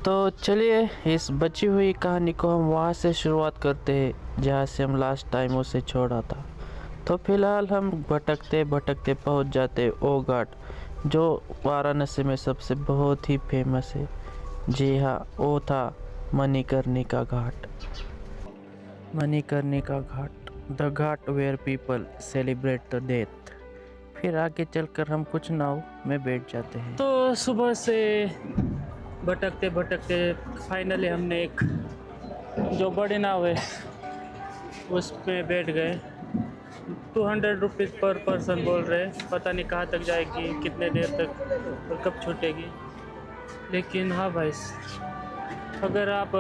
तो चलिए इस बची हुई कहानी को हम वहाँ से शुरुआत करते हैं जहाँ से हम लास्ट टाइम उसे छोड़ा था। तो फिलहाल हम भटकते भटकते पहुँच जाते ओ घाट, जो वाराणसी में सबसे बहुत ही फेमस है। जी हाँ, वो था Manikarnika Ghat. Manikarnika Ghat, the ghat where people celebrate the death. फिर आगे चलकर हम कुछ नाव में बैठ जाते हैं। तो सुबह से भटकते भटकते फाइनली हमने एक जो बड़ी नाव है उस पे बैठ गए। 200 रुपीज़ पर पर्सन बोल रहे हैं, पता नहीं कहाँ तक जाएगी, कितने देर तक और कब छूटेगी। लेकिन हाँ भाई, अगर आप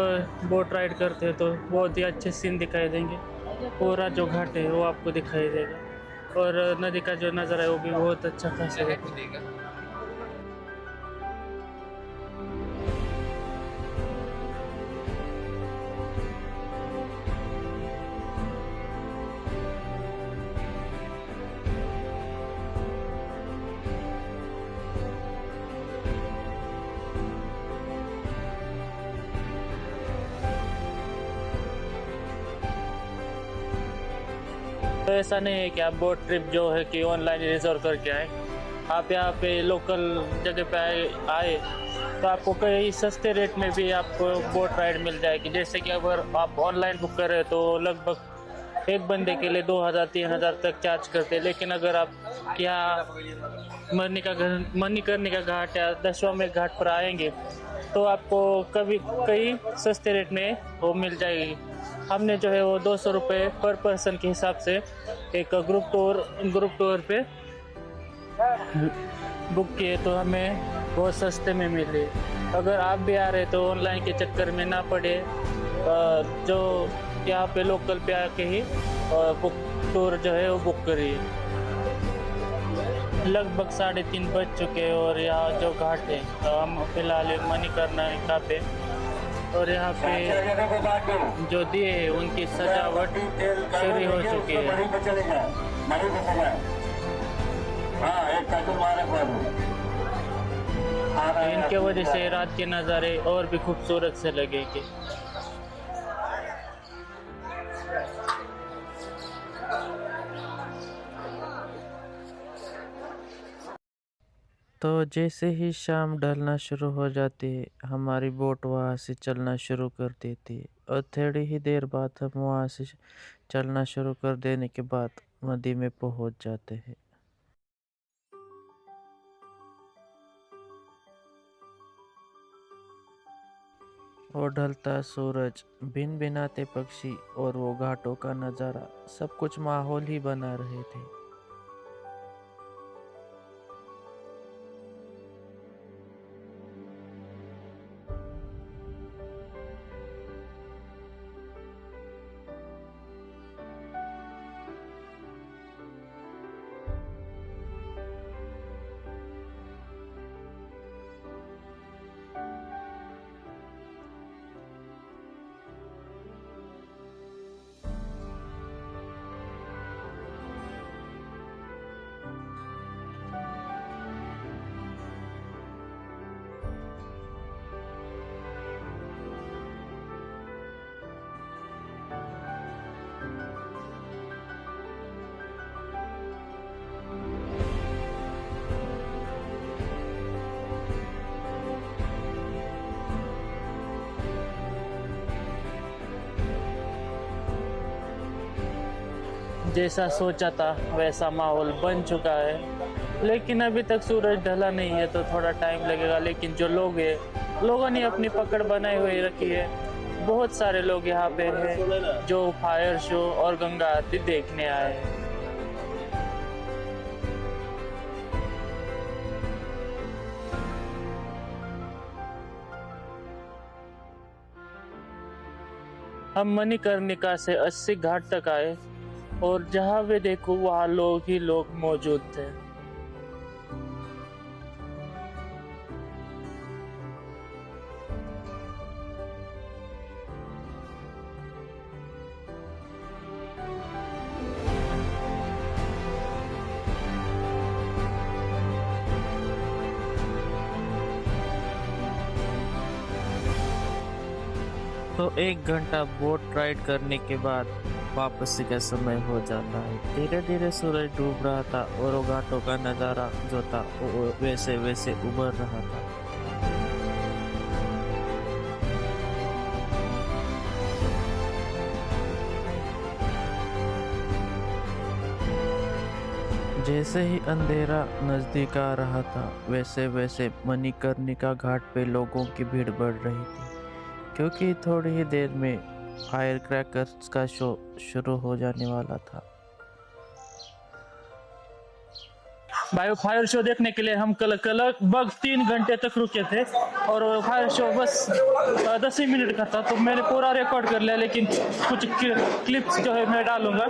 बोट राइड करते हैं तो बहुत ही अच्छे सीन दिखाई देंगे। पूरा जो घाट है वो आपको दिखाई देगा और नदी का जो नज़ारा है वो भी बहुत अच्छा खासा है। तो ऐसा नहीं है कि आप बोट ट्रिप जो है कि ऑनलाइन रिजर्व करके आए। आप यहाँ पे लोकल जगह पे आए तो आपको कई सस्ते रेट में भी आपको बोट राइड मिल जाएगी। जैसे कि अगर आप ऑनलाइन बुक करें तो लगभग एक बंदे के लिए 2000-3000 तक चार्ज करते हैं। लेकिन अगर आप यहाँ मणिकर्णिका घाट या दशाश्वमेध घाट पर आएंगे तो आपको कभी कई सस्ते रेट में वो मिल जाएगी। हमने जो है वो 200 रुपये पर पर्सन के हिसाब से एक ग्रुप टूर पे बुक किए तो हमें बहुत सस्ते में मिले। अगर आप भी आ रहे तो ऑनलाइन के चक्कर में ना पड़े, जो यहाँ पे लोकल पे आके ही बुक टूर जो है वो बुक करिए। लगभग 3:30 बज चुके हैं और यहाँ जो घाट है तो हम फिलहाल मणिकर्णिका पे, और यहाँ पे जो दिए हैं उनकी सजावट शुरू हो चुकी है। इनके वजह से रात के नज़ारे और भी खूबसूरत से लगेंगे। तो जैसे ही शाम ढलना शुरू हो जाती है, हमारी बोट वहाँ से चलना शुरू कर देती है और थोड़ी ही देर बाद हम वहाँ से चलना शुरू कर देने के बाद नदी में पहुँच जाते हैं। और ढलता सूरज, भिन भिनाते पक्षी और वो घाटों का नज़ारा, सब कुछ माहौल ही बना रहे थे। जैसा सोचा था वैसा माहौल बन चुका है, लेकिन अभी तक सूरज ढला नहीं है तो थोड़ा टाइम लगेगा। लेकिन जो लोगों ने अपनी पकड़ बनाई हुई रखी है। बहुत सारे लोग यहाँ पे हैं जो फायर शो और गंगा आरती देखने आए हैं। हम मणिकर्णिका से 80 घाट तक आए और जहाँ भी देखो वहाँ लोग ही लोग मौजूद थे। तो 1 घंटा बोट राइड करने के बाद वापसी का समय हो जाता है। धीरे धीरे सूरज डूब रहा था और वो घाटों का नज़ारा जो था वो वैसे वैसे उभर रहा था। जैसे ही अंधेरा नज़दीक आ रहा था वैसे वैसे मणिकर्णिका घाट पे लोगों की भीड़ बढ़ रही थी, क्योंकि थोड़ी ही देर में फायर क्रैकर्स का शो शुरू हो जाने वाला था। भाई फायर शो देखने के लिए हम कल लगभग 3 घंटे तक रुके थे और वो फायर शो बस 10 ही मिनट का था, तो मैंने पूरा रिकॉर्ड कर लिया, लेकिन कुछ क्लिप्स जो है मैं डालूंगा।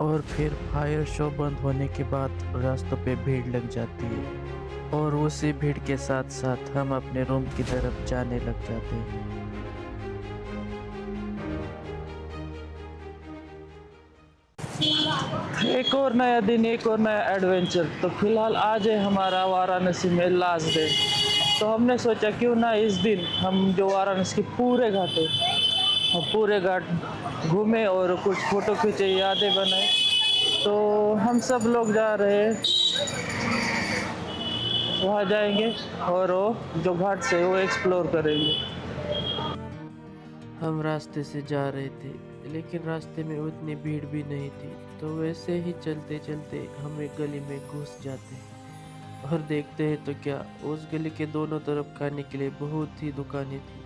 और फिर फायर शो बंद होने के बाद रास्तों पे भीड़ लग जाती है और उसी भीड़ के साथ साथ हम अपने रूम की तरफ जाने लग जाते हैं। एक और नया दिन, एक और नया एडवेंचर। तो फिलहाल आज है हमारा वाराणसी में लास्ट डे, तो हमने सोचा क्यों ना इस दिन हम जो वाराणसी के पूरे घाट है हम पूरे घाट घूमे और कुछ फ़ोटो खींचे, यादें बनाए। तो हम सब लोग जा रहे हैं, वहाँ जाएंगे और वो जो घाट से वो एक्सप्लोर करेंगे। हम रास्ते से जा रहे थे, लेकिन रास्ते में उतनी भीड़ भी नहीं थी, तो वैसे ही चलते चलते हम एक गली में घुस जाते हैं और देखते हैं तो क्या, उस गली के दोनों तरफ खाने के लिए बहुत ही दुकानें थी।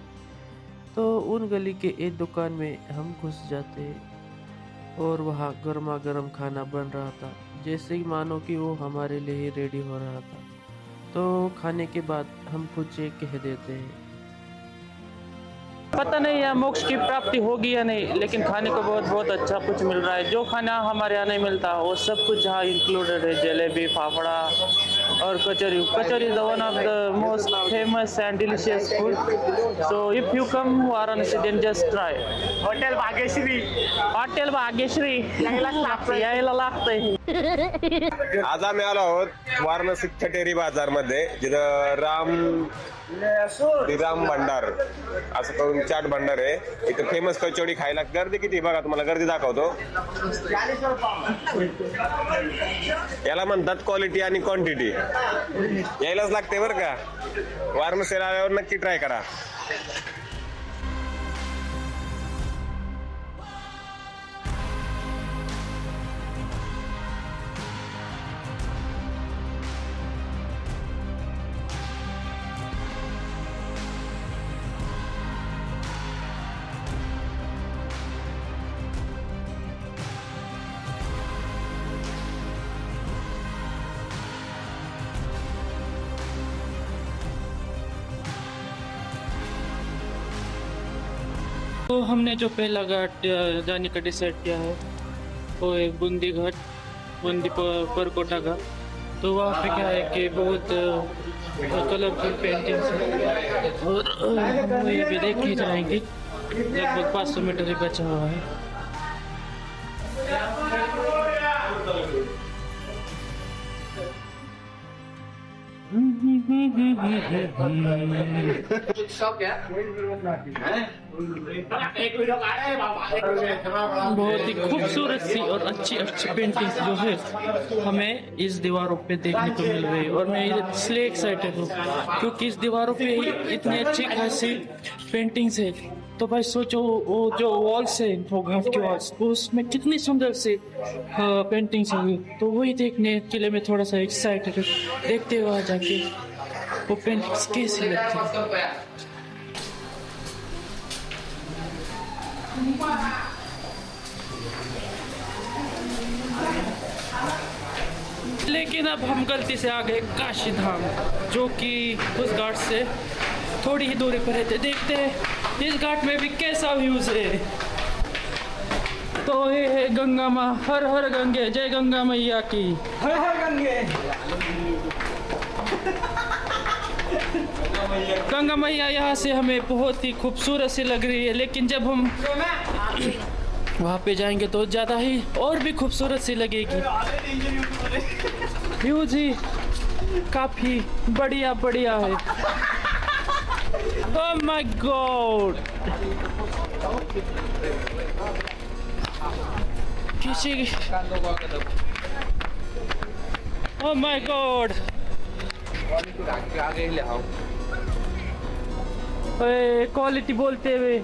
तो उन गली के एक दुकान में हम घुस जाते हैं और वहाँ गर्मा गर्म खाना बन रहा था, जैसे ही मानो कि वो हमारे लिए ही रेडी हो रहा था। तो खाने के बाद हम कुछ एक कह देते हैं। पता नहीं यहाँ मोक्ष की प्राप्ति होगी या नहीं, लेकिन खाने को बहुत बहुत अच्छा कुछ मिल रहा है। जो खाना हमारे यहाँ नहीं मिलता वो सब कुछ यहाँ इंक्लूडेड है। जलेबी, फाफड़ा और kachori. Kachori is one of the most famous and delicious food, so if you come Varanasi then just try. Hotel Bhagyashree. Hotel Bhagyashree यायला लागतंय. आज आम्ही आलो आहोत वाराणसी खटेरी बाजार मध्ये, जिथं राम भंडार असं करून चाट भंडार आहे. इथं फेमस कचोडी खायला गर्दी किती बघा, तुम्हाला गर्दी दाखवतो. याला म्हणतात क्वालिटी आणि क्वांटिटी. यायलाच लागते बरं का, वाराणसीला आल्यावर नक्की ट्राय करा. तो हमने जो पहला घाट जाने का डिसाइड किया है वो है बूंदी घाट, बूंदी परकोटा घाट। तो वहाँ पे क्या है कि बहुत कलरफुल पेंटिंग्स है और हम ये भी देख ही जाएंगे। लगभग 500 मीटर ही बचा हुआ है। बहुत ही खूबसूरत सी और अच्छी अच्छी पेंटिंग्स जो है हमें इस दीवारों पे देखने को मिल रही है। और मैं इसलिए एक्साइटेड हूँ क्योंकि इस दीवारों पे इतनी अच्छी खासी पेंटिंग्स है। तो भाई सोचो वो जो वॉल्स है, वो घाट की वॉल्स, उसमें कितनी सुंदर सी पेंटिंग्स होंगी। तो वही देखने के लिए मैं थोड़ा सा एक्साइटेड हूँ। देखते हुए जाके वो पेंटिंग्स कैसी लगती है। लेकिन अब हम गलती से आ गए काशी धाम, जो कि उस घाट से थोड़ी ही दूरी पर है। देखते हैं इस घाट में भी कैसा व्यूज है। तो ये है गंगा माँ। हर हर गंगे, जय गंगा मैया की। हर हर गंगे। गंगा मैया यहाँ से हमें बहुत ही खूबसूरत सी लग रही है, लेकिन जब हम वहाँ पे जाएंगे तो ज़्यादा ही और भी खूबसूरत सी लगेगी। व्यूज ही काफ़ी बढ़िया बढ़िया है। ओह माय गॉड, किसी ओह माय गॉड, क्वालिटी बोलते हुए